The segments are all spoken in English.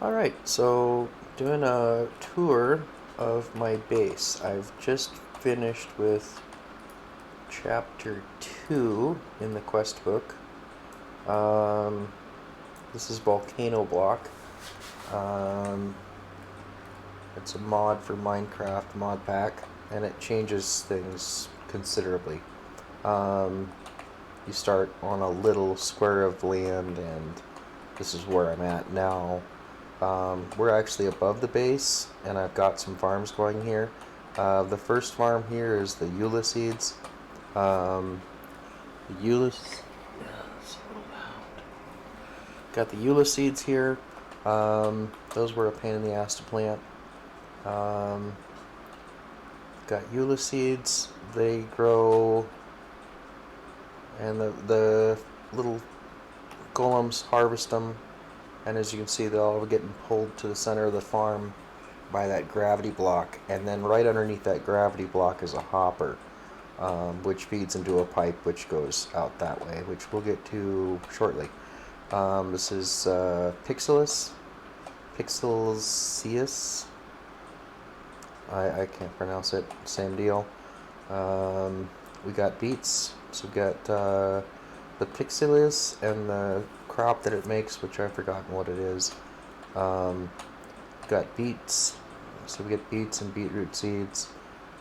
Alright, so doing a tour of my base. I've just finished with chapter 2 in the quest book. Um, this is Volcano Block. Um, it's a mod for Minecraft mod pack, and it changes things considerably. Um, you start on a little square of land, and this is where I'm at now. We're actually above the base, and I've got some farms going here. The first farm here is the Eula seeds. Um, the Eula, got the Eula seeds here. Those were a pain in the ass to plant. Um, got Eula seeds. They grow, and the little golems harvest them. And as you can see, they're all getting pulled to the center of the farm by that gravity block, and then right underneath that gravity block is a hopper, which feeds into a pipe which goes out that way, which we'll get to shortly. This is Pixelsius. I can't pronounce it. Same deal. We got beets. So we got the Pixelus and the crop that it makes, which I've forgotten what it is. Got beets, so we get beets and beetroot seeds.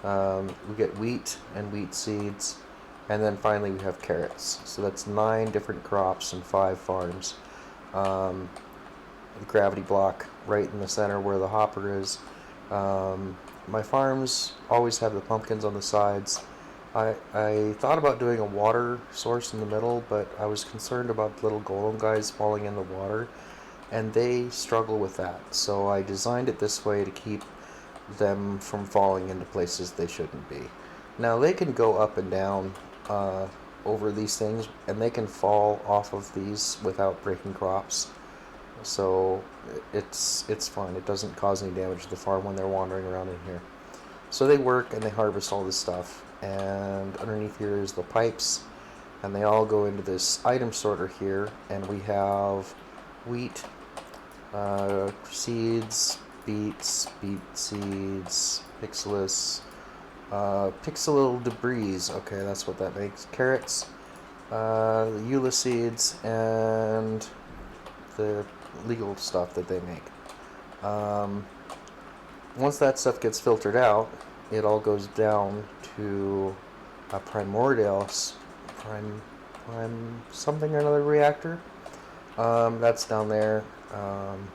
We get wheat and wheat seeds, and then finally we have carrots. So that's 9 different crops and 5 farms. The gravity block right in the center where the hopper is. My farms always have the pumpkins on the sides. I thought about doing a water source in the middle, but I was concerned about the little golem guys falling in the water, and they struggle with that. So I designed it this way to keep them from falling into places they shouldn't be. Now they can go up and down over these things, and they can fall off of these without breaking crops. So it's fine. It doesn't cause any damage to the farm when they're wandering around in here. So they work and they harvest all this stuff, and underneath here is the pipes, and they all go into this item sorter here, and we have wheat, seeds, beets, beet seeds, pixelil debris, okay, that's what that makes, carrots, the Eula seeds, and the legal stuff that they make. Once that stuff gets filtered out, it all goes down to a prime something or another reactor. That's down there. I'm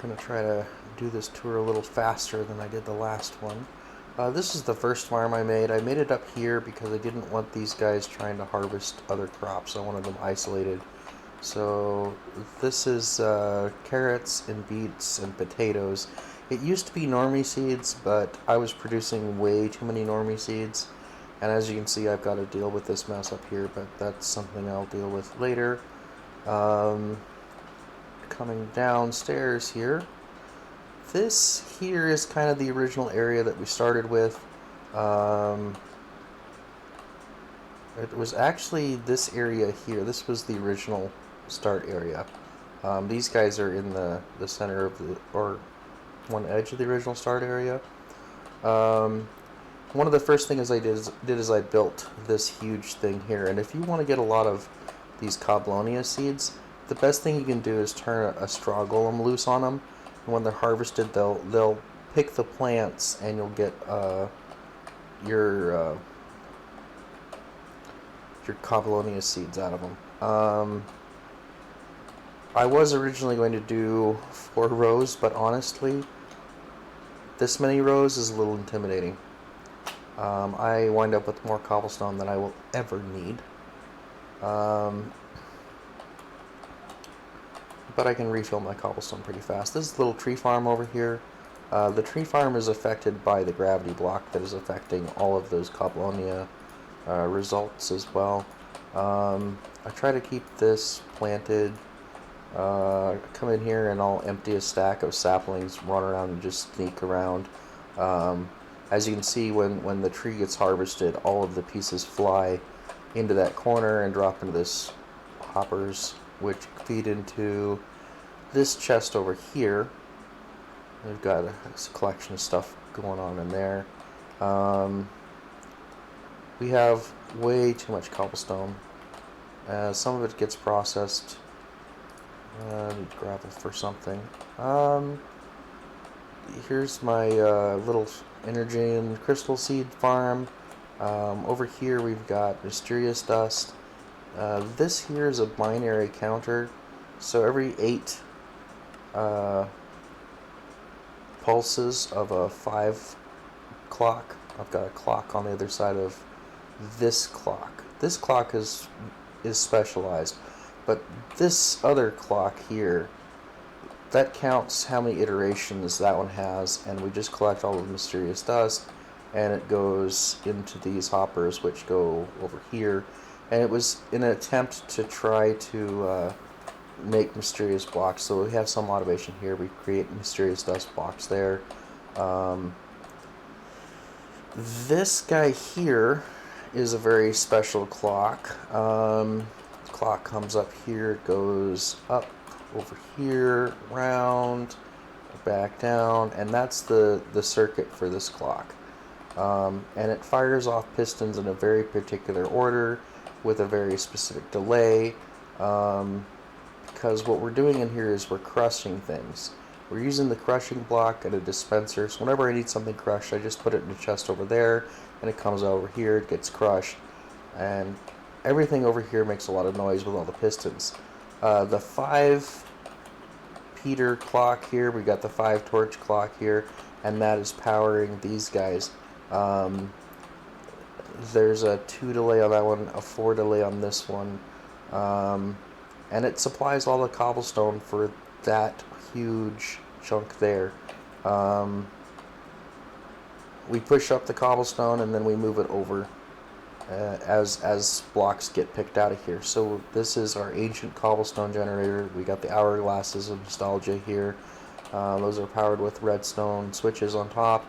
going to try to do this tour a little faster than I did the last one. This is the first farm I made. I made it up here because I didn't want these guys trying to harvest other crops. I wanted them isolated. So this is carrots and beets and potatoes. It used to be normie seeds, but I was producing way too many normie seeds. And as you can see, I've got to deal with this mess up here, but that's something I'll deal with later. Coming downstairs here. This here is kind of the original area that we started with. It was actually this area here. This was the original start area. These guys are in the center of the, or one edge of the original start area. One of the first things I did is I built this huge thing here, and if you want to get a lot of these Coblonia seeds, the best thing you can do is turn a straw golem loose on them, and when they're harvested, they'll pick the plants, and you'll get your Coblonia seeds out of them. I was originally going to do 4 rows, but honestly, this many rows is a little intimidating. I wind up with more cobblestone than I will ever need. But I can refill my cobblestone pretty fast. This is a little tree farm over here. The tree farm is affected by the gravity block that is affecting all of those Coblonia results as well. I try to keep this planted. Come in here and I'll empty a stack of saplings, run around and just sneak around. As you can see, when the tree gets harvested, all of the pieces fly into that corner and drop into this hoppers, which feed into this chest over here, we've got a collection of stuff going on in there. We have way too much cobblestone. Some of it gets processed. I need gravel for something. Here's my little energy and crystal seed farm. Over here we've got mysterious dust. This here is a binary counter, so every 8 pulses of a 5 clock, I've got a clock on the other side of this clock. This clock is specialized, but this other clock here, that counts how many iterations that one has, and we just collect all of the mysterious dust, and it goes into these hoppers, which go over here. And it was in an attempt to try to make mysterious blocks. So we have some automation here. We create mysterious dust blocks there. This guy here is a very special clock. The clock comes up here, it goes up over here, round, back down, and that's the circuit for this clock. And it fires off pistons in a very particular order with a very specific delay, because what we're doing in here is we're crushing things. We're using the crushing block and a dispenser, so whenever I need something crushed, I just put it in the chest over there, and it comes over here, it gets crushed, and everything over here makes a lot of noise with all the pistons. The 5 Peter clock here, we got the 5 torch clock here, and that is powering these guys. There's a 2 delay on that one, a 4 delay on this one, and it supplies all the cobblestone for that huge chunk there. We push up the cobblestone and then we move it over as blocks get picked out of here. So this is our ancient cobblestone generator. We got the hourglasses of nostalgia here. Those are powered with redstone switches on top.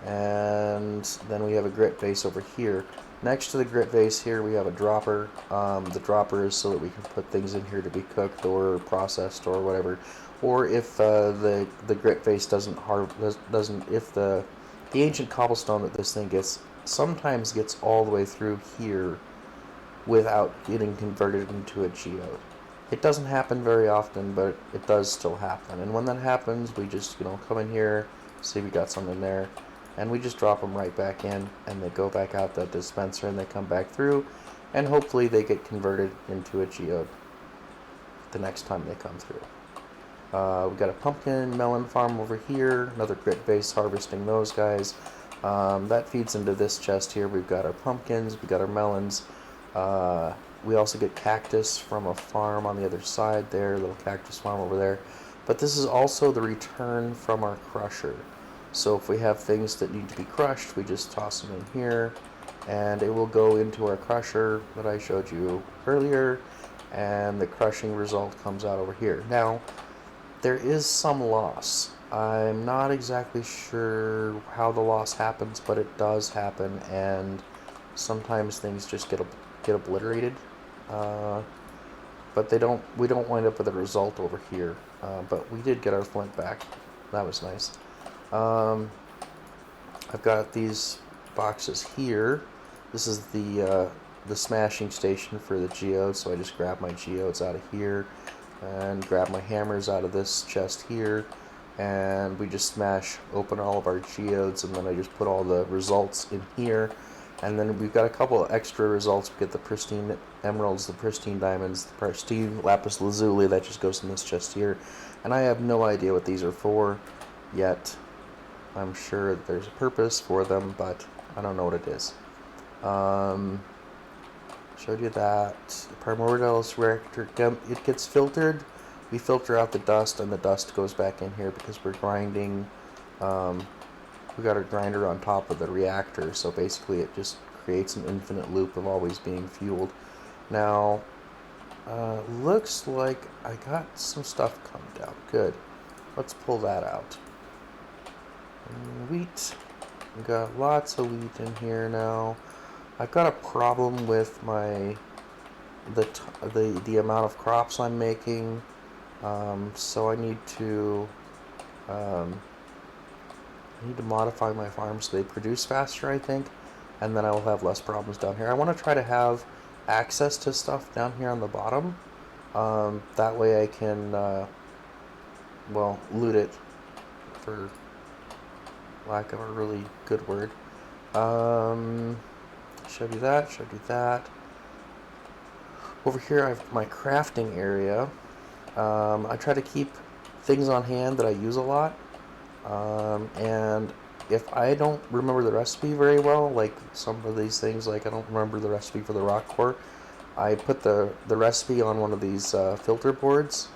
And then we have a grit vase over here. Next to the grit vase here we have a dropper. The dropper is so that we can put things in here to be cooked or processed or whatever. Or if the grit vase if the ancient cobblestone that this thing gets sometimes gets all the way through here without getting converted into a geode. It doesn't happen very often, but it does still happen. And when that happens, we just come in here, see we got something there, and we just drop them right back in, and they go back out the dispenser, and they come back through, and hopefully they get converted into a geode the next time they come through. We've got a pumpkin melon farm over here, another grit base harvesting those guys. That feeds into this chest here. We've got our pumpkins, we've got our melons. We also get cactus from a farm on the other side there, a little cactus farm over there. But this is also the return from our crusher. So if we have things that need to be crushed, we just toss them in here, and it will go into our crusher that I showed you earlier, and the crushing result comes out over here. Now, there is some loss. I'm not exactly sure how the loss happens, but it does happen, and sometimes things just get obliterated. But we don't wind up with a result over here. But we did get our flint back. That was nice. I've got these boxes here. This is the smashing station for the geodes, so I just grab my geodes out of here and grab my hammers out of this chest here, and we just smash open all of our geodes, and then I just put all the results in here. And then we've got a couple of extra results. We get the pristine emeralds, the pristine diamonds, the pristine lapis lazuli, that just goes in this chest here. And I have no idea what these are for yet. I'm sure that there's a purpose for them, but I don't know what it is. Showed you that. The primordial reactor, it gets filtered. We filter out the dust, and the dust goes back in here because we're grinding. We got a grinder on top of the reactor, so basically it just creates an infinite loop of always being fueled. Now, looks like I got some stuff coming down. Good. Let's pull that out. Wheat. We got lots of wheat in here now. I've got a problem with the amount of crops I'm making. So I need to modify my farm so they produce faster, I think, and then I will have less problems down here. I want to try to have access to stuff down here on the bottom. That way I can, well, loot it, for lack of a really good word. Should I do that? Should I do that? Over here I have my crafting area. I try to keep things on hand that I use a lot. And if I don't remember the recipe very well, like some of these things, like I don't remember the recipe for the rock core, I put the recipe on one of these filter boards,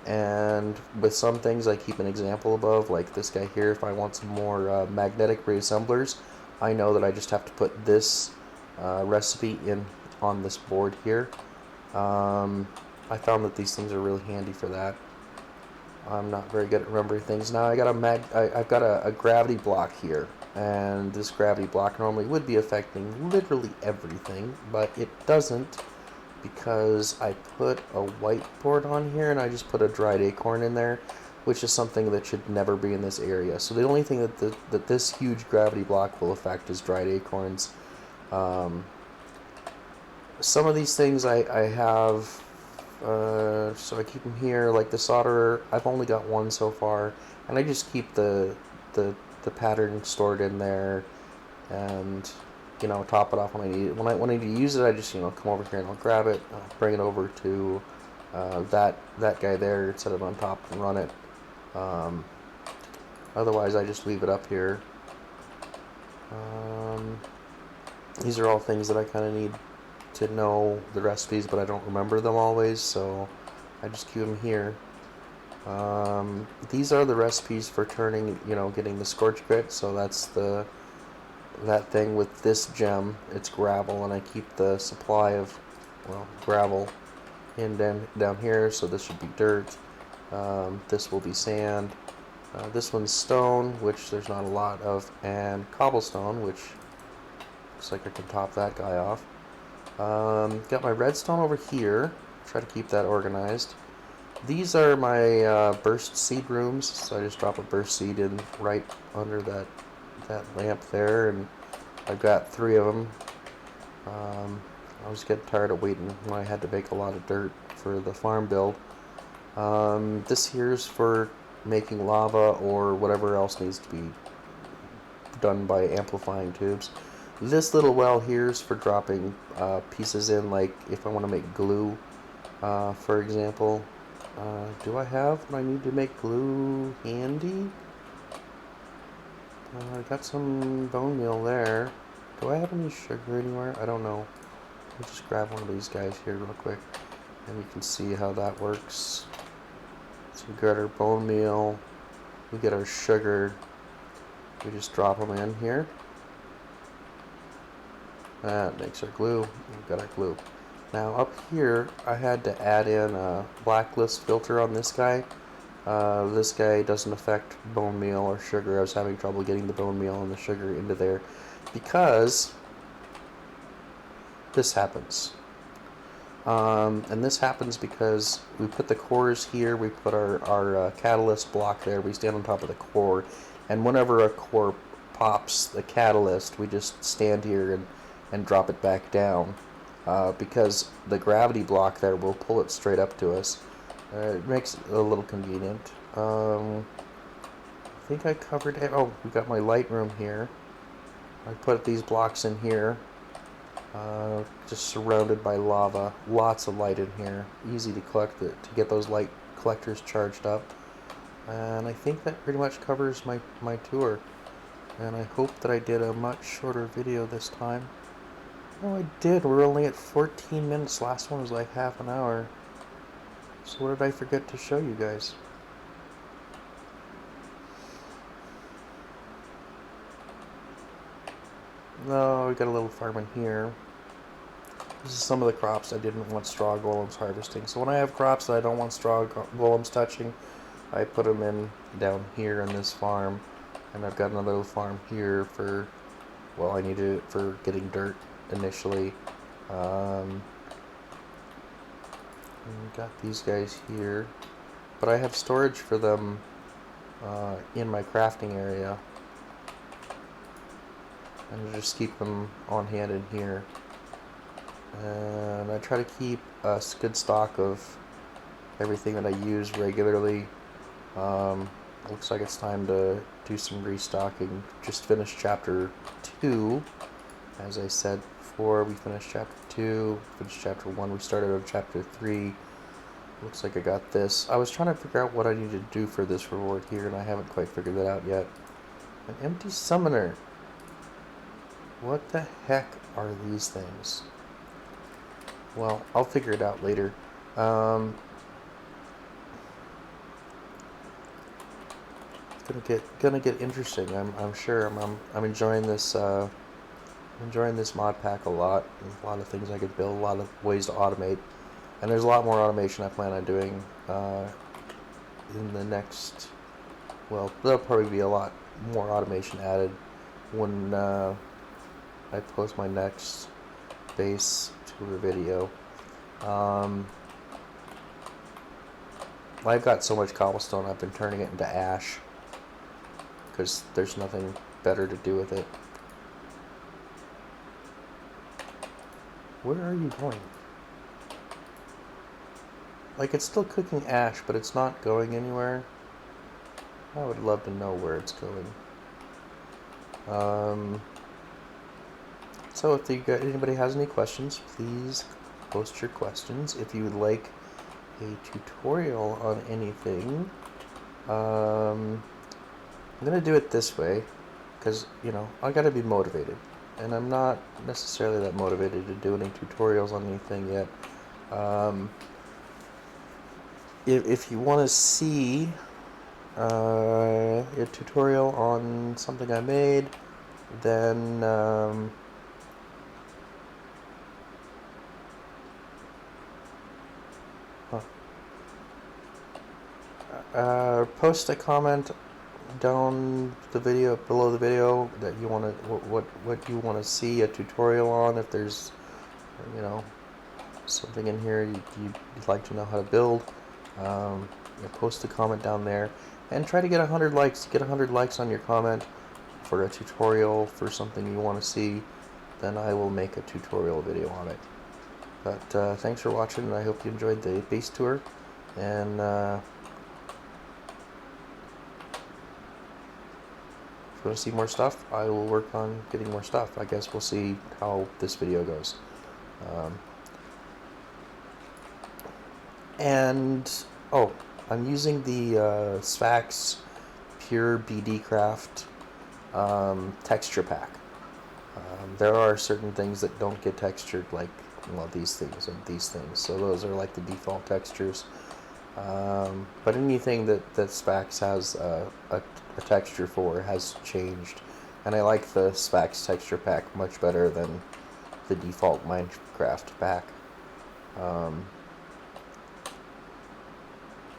and with some things I keep an example above, like this guy here. If I want some more magnetic reassemblers, I know that I just have to put this recipe in on this board here. I found that these things are really handy for that. I'm not very good at remembering things. Now I got I've got a gravity block here, and this gravity block normally would be affecting literally everything, but it doesn't, because I put a whiteboard on here and I just put a dried acorn in there, which is something that should never be in this area. So the only thing that this huge gravity block will affect is dried acorns. Some of these things I have, so I keep them here, like the solderer. I've only got one so far, and I just keep the pattern stored in there, and top it off when I need it. When I need to use it, I just come over here and I'll grab it, I'll bring it over to that guy there, set it on top and run it. Otherwise, I just leave it up here. These are all things that I kind of need to know the recipes, but I don't remember them always, so I just keep them here. These are the recipes for turning, getting the scorch grit. So that's that thing with this gem. It's gravel, and I keep the supply of, gravel in down here. So this should be dirt. This will be sand. This one's stone, which there's not a lot of, and cobblestone, which looks like I can top that guy off. Got my redstone over here. Try to keep that organized. These are my burst seed rooms, so I just drop a burst seed in right under that lamp there, and I've got 3 of them. I was getting tired of waiting when I had to make a lot of dirt for the farm build. This here's for making lava or whatever else needs to be done by amplifying tubes. This little well here is for dropping pieces in, like if I want to make glue, for example. Do I have what I need to make glue handy? I got some bone meal there. Do I have any sugar anywhere? I don't know. I'll just grab one of these guys here real quick, and you can see how that works. So we got our bone meal, we get our sugar, we just drop them in here. That makes our glue. We've got our glue. Now up here, I had to add in a blacklist filter on this guy. This guy doesn't affect bone meal or sugar. I was having trouble getting the bone meal and the sugar into there because this happens. And this happens because we put the cores here, we put our catalyst block there, we stand on top of the core, and whenever a core pops the catalyst, we just stand here and drop it back down, because the gravity block there will pull it straight up to us. It makes it a little convenient. I think I covered it. Oh, we got my light room here. I put these blocks in here, just surrounded by lava. Lots of light in here. Easy to collect it, to get those light collectors charged up. And I think that pretty much covers my tour. And I hope that I did a much shorter video this time. Oh, I did. We're only at 14 minutes. Last one was like half an hour. So what did I forget to show you guys? No, we got a little farm in here. This is some of the crops I didn't want straw golems harvesting. So when I have crops that I don't want straw golems touching, I put them in down here in this farm. And I've got another little farm here for, well, I needed it for getting dirt initially. And got these guys here. but I have storage for them in my crafting area. And I just keep them on hand in here. And I try to keep a good stock of everything that I use regularly. Looks like it's time to do some restocking. Just finished chapter 2. As I said before, we finished chapter 2, finished chapter 1, we started on chapter 3. Looks like I got this. I was trying to figure out what I need to do for this reward here, and I haven't quite figured that out yet. An empty summoner. What the heck are these things? Well, I'll figure it out later. It's gonna get interesting. I'm sure. I'm enjoying this. Enjoying this mod pack a lot. There's a lot of things I could build, a lot of ways to automate, and there's a lot more automation I plan on doing in the next. Well, there'll probably be a lot more automation added when I post my next base tour video. I've got so much cobblestone, I've been turning it into ash because there's nothing better to do with it. Where are you going? Like, it's still cooking ash, but it's not going anywhere. I would love to know where it's going. So if anybody has any questions, please post your questions. If you would like a tutorial on anything, I'm going to do it this way because, you know, I got to be motivated. And I'm not necessarily that motivated to do any tutorials on anything yet. If you want to see a tutorial on something I made, then post a comment down the video, below the video, that you want to what you want to see a tutorial on. If there's, you know, something in here you'd like to know how to build, post a comment down there and try to get 100 likes. Get 100 likes on your comment for a tutorial for something you want to see, then I will make a tutorial video on it. But thanks for watching, and I hope you enjoyed the base tour. And if you want to see more stuff, I will work on getting more stuff. I guess we'll see how this video goes. Oh, I'm using the Sphax Pure BD Craft texture pack. There are certain things that don't get textured, like, well, these things and these things. So those are like the default textures. But anything that Sphax has a texture for has changed, and I like the Sphax texture pack much better than the default Minecraft pack.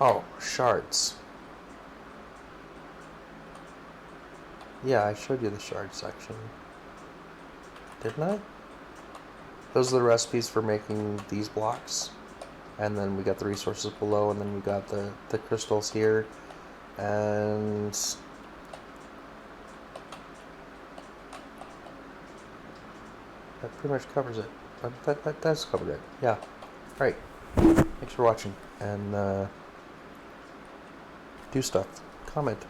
Oh, shards. Yeah, I showed you the shard section, didn't I? Those are the recipes for making these blocks. And then we got the resources below, and then we got the crystals here, and that pretty much covers it. That does cover it. Yeah. Alright. Thanks for watching, and do stuff. Comment.